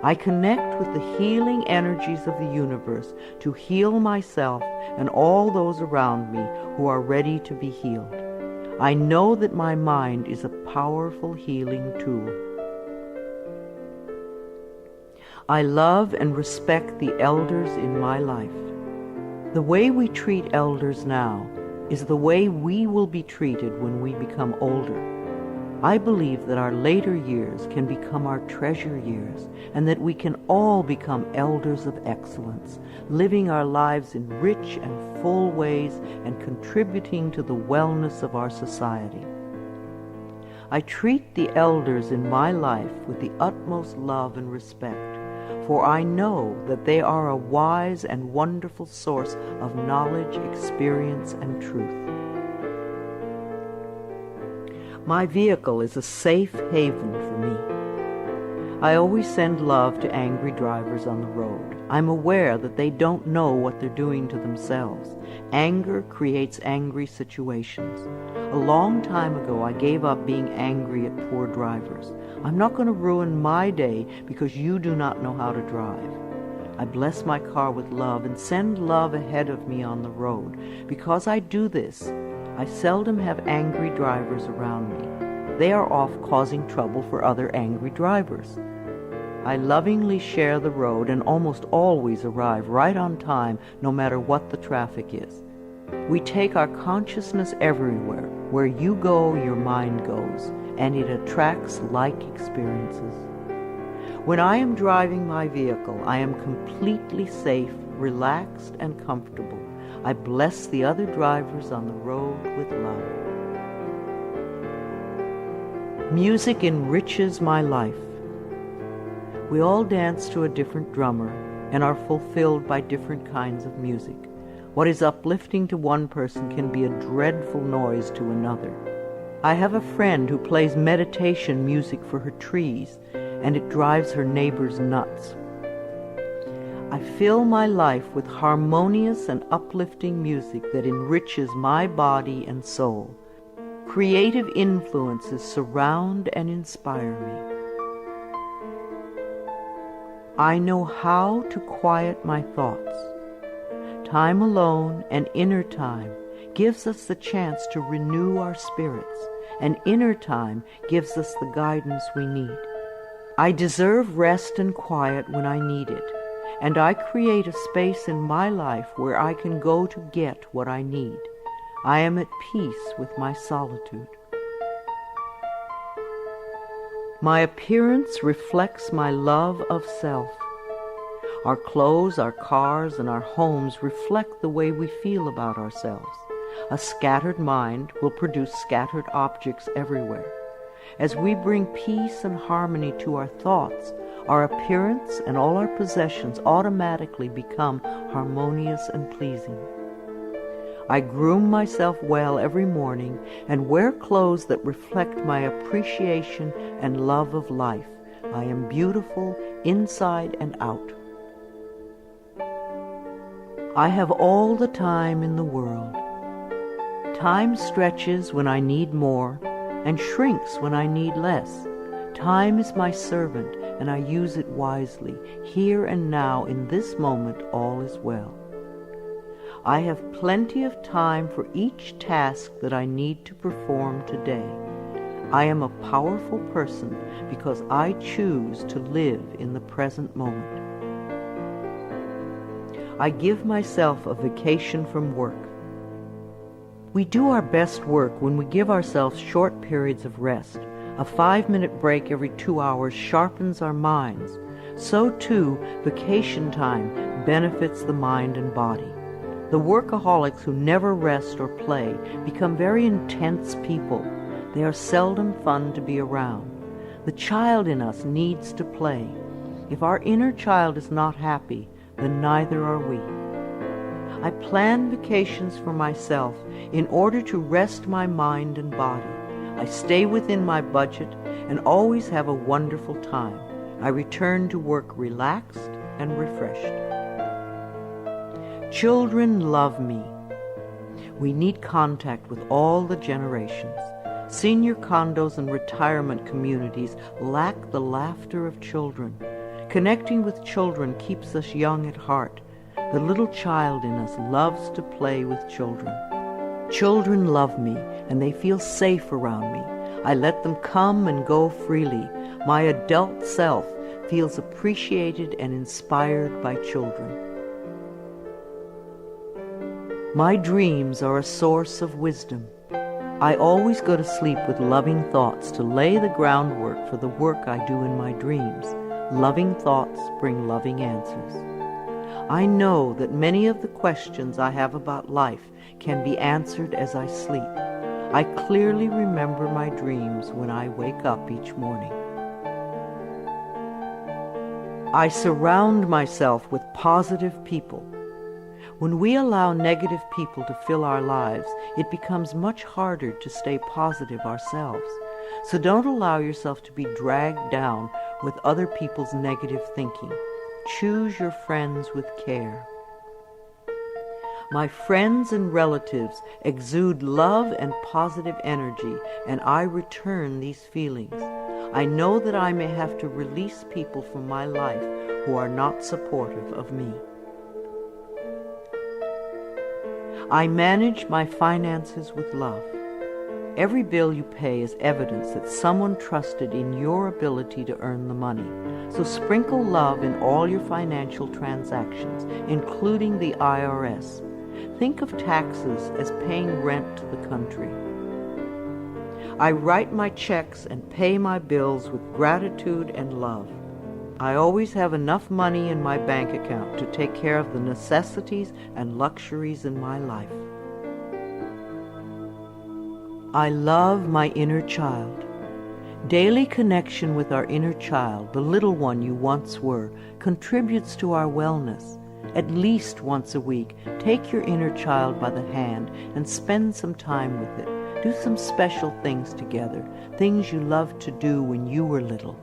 I connect with the healing energies of the universe to heal myself and all those around me who are ready to be healed. I know that my mind is a powerful healing tool. I love and respect the elders in my life. The way we treat elders now is the way we will be treated when we become older. I believe that our later years can become our treasure years, and that we can all become elders of excellence, living our lives in rich and full ways and contributing to the wellness of our society. I treat the elders in my life with the utmost love and respect, for I know that they are a wise and wonderful source of knowledge, experience, and truth. My vehicle is a safe haven for me. I always send love to angry drivers on the road. I'm aware that they don't know what they're doing to themselves. Anger creates angry situations. A long time ago, I gave up being angry at poor drivers. I'm not going to ruin my day because you do not know how to drive. I bless my car with love and send love ahead of me on the road. Because I do this, I seldom have angry drivers around me. They are off causing trouble for other angry drivers. I lovingly share the road and almost always arrive right on time, no matter what the traffic is. We take our consciousness everywhere. Where you go, your mind goes, and it attracts like experiences. When I am driving my vehicle, I am completely safe, relaxed, and comfortable. I bless the other drivers on the road with love. Music enriches my life. We all dance to a different drummer and are fulfilled by different kinds of music. What is uplifting to one person can be a dreadful noise to another. I have a friend who plays meditation music for her trees, and it drives her neighbors nuts. I fill my life with harmonious and uplifting music that enriches my body and soul. Creative influences surround and inspire me. I know how to quiet my thoughts. Time alone and inner time gives us the chance to renew our spirits, and inner time gives us the guidance we need. I deserve rest and quiet when I need it, and I create a space in my life where I can go to get what I need. I am at peace with my solitude. My appearance reflects my love of self. Our clothes, our cars, and our homes reflect the way we feel about ourselves. A scattered mind will produce scattered objects everywhere. As we bring peace and harmony to our thoughts, our appearance and all our possessions automatically become harmonious and pleasing. I groom myself well every morning and wear clothes that reflect my appreciation and love of life. I am beautiful inside and out. I have all the time in the world. Time stretches when I need more and shrinks when I need less. Time is my servant, and I use it wisely. Here and now, in this moment, all is well. I have plenty of time for each task that I need to perform today. I am a powerful person because I choose to live in the present moment. I give myself a vacation from work. We do our best work when we give ourselves short periods of rest. A 5-minute break every 2 hours sharpens our minds. So too, vacation time benefits the mind and body. The workaholics who never rest or play become very intense people. They are seldom fun to be around. The child in us needs to play. If our inner child is not happy, then neither are we. I plan vacations for myself in order to rest my mind and body. I stay within my budget and always have a wonderful time. I return to work relaxed and refreshed. Children love me. We need contact with all the generations. Senior condos and retirement communities lack the laughter of children. Connecting with children keeps us young at heart. The little child in us loves to play with children. Children love me, and they feel safe around me. I let them come and go freely. My adult self feels appreciated and inspired by children. My dreams are a source of wisdom. I always go to sleep with loving thoughts to lay the groundwork for the work I do in my dreams. Loving thoughts bring loving answers. I know that many of the questions I have about life can be answered as I sleep. I clearly remember my dreams when I wake up each morning. I surround myself with positive people. When we allow negative people to fill our lives, it becomes much harder to stay positive ourselves. So don't allow yourself to be dragged down with other people's negative thinking. Choose your friends with care. My friends and relatives exude love and positive energy, and I return these feelings. I know that I may have to release people from my life who are not supportive of me. I manage my finances with love. Every bill you pay is evidence that someone trusted in your ability to earn the money. So sprinkle love in all your financial transactions, including the IRS. Think of taxes as paying rent to the country. I write my checks and pay my bills with gratitude and love. I always have enough money in my bank account to take care of the necessities and luxuries in my life. I love my inner child. Daily connection with our inner child, the little one you once were, contributes to our wellness. At least once a week, take your inner child by the hand and spend some time with it. Do some special things together, things you loved to do when you were little.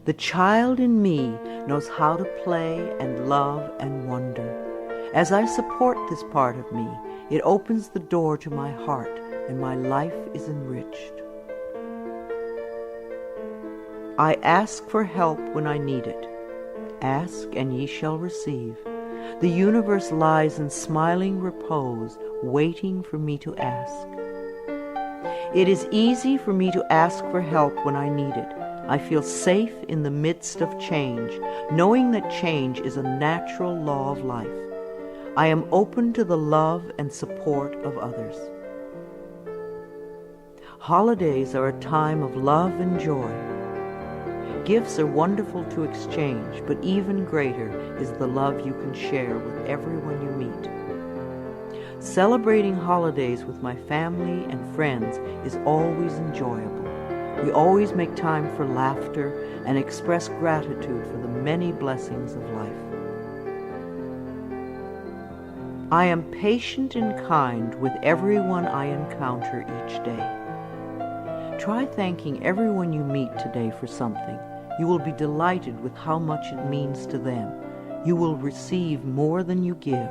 The child in me knows how to play and love and wonder. As I support this part of me, it opens the door to my heart, and my life is enriched. I ask for help when I need it. Ask, and ye shall receive. The universe lies in smiling repose, waiting for me to ask. It is easy for me to ask for help when I need it. I feel safe in the midst of change, knowing that change is a natural law of life. I am open to the love and support of others. Holidays are a time of love and joy. Gifts are wonderful to exchange, but even greater is the love you can share with everyone you meet. Celebrating holidays with my family and friends is always enjoyable. We always make time for laughter and express gratitude for the many blessings of life. I am patient and kind with everyone I encounter each day. Try thanking everyone you meet today for something. You will be delighted with how much it means to them. You will receive more than you give.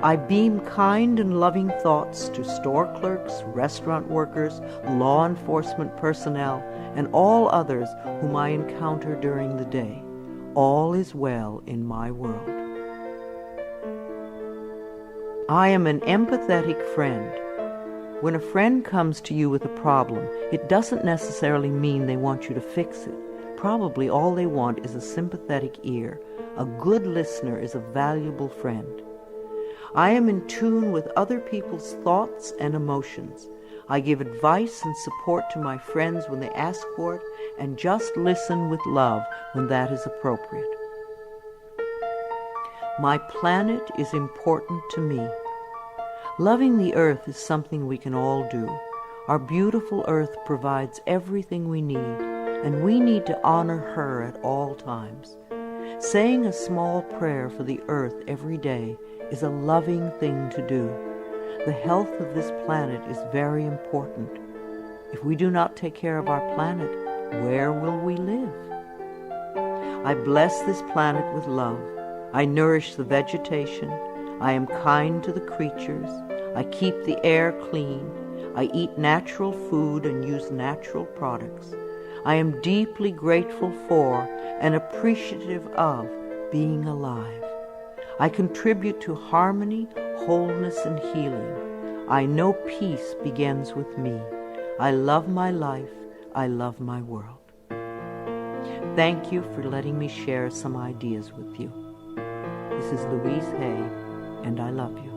I beam kind and loving thoughts to store clerks, restaurant workers, law enforcement personnel, and all others whom I encounter during the day. All is well in my world. I am an empathetic friend. When a friend comes to you with a problem, it doesn't necessarily mean they want you to fix it. Probably all they want is a sympathetic ear. A good listener is a valuable friend. I am in tune with other people's thoughts and emotions. I give advice and support to my friends when they ask for it, and just listen with love when that is appropriate. My planet is important to me. Loving the earth is something we can all do. Our beautiful earth provides everything we need, and we need to honor her at all times. Saying a small prayer for the earth every day is a loving thing to do. The health of this planet is very important. If we do not take care of our planet, where will we live? I bless this planet with love. I nourish the vegetation. I am kind to the creatures. I keep the air clean. I eat natural food and use natural products. I am deeply grateful for and appreciative of being alive. I contribute to harmony, wholeness, and healing. I know peace begins with me. I love my life. I love my world. Thank you for letting me share some ideas with you. This is Louise Hay, and I love you.